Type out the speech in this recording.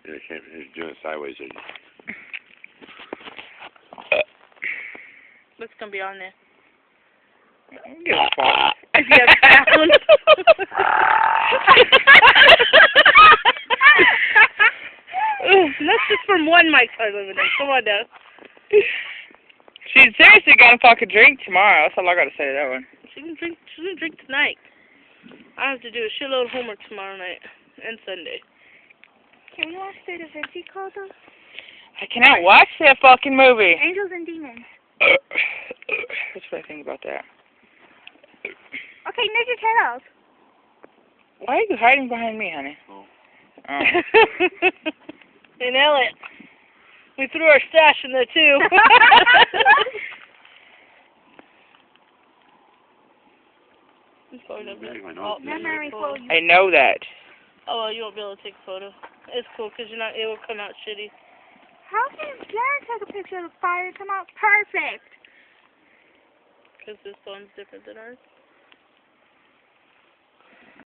Yeah, he's doing it sideways. What's gonna be on there? Give a fuck. If you have sound. That's just from one Mike's Hard Lemonade. Come on now. She's seriously gonna fucking drink tomorrow. That's all I gotta say to that one. She can drink tonight. I have to do a shitload of homework tomorrow night and Sunday. Can we watch the Da Vinci Code though? I cannot watch that fucking movie. Angels and Demons. What's what I think about that? Okay, Ninja Turtles. Why are you hiding behind me, honey? Oh. And Elliot, we threw our stash in there too. Memory for you. I know that. Oh, well, you won't be able to take a photo. It's cool because you're not. It will come out shitty. How can Darren take a picture of the fire and come out perfect? Because this phone's different than ours.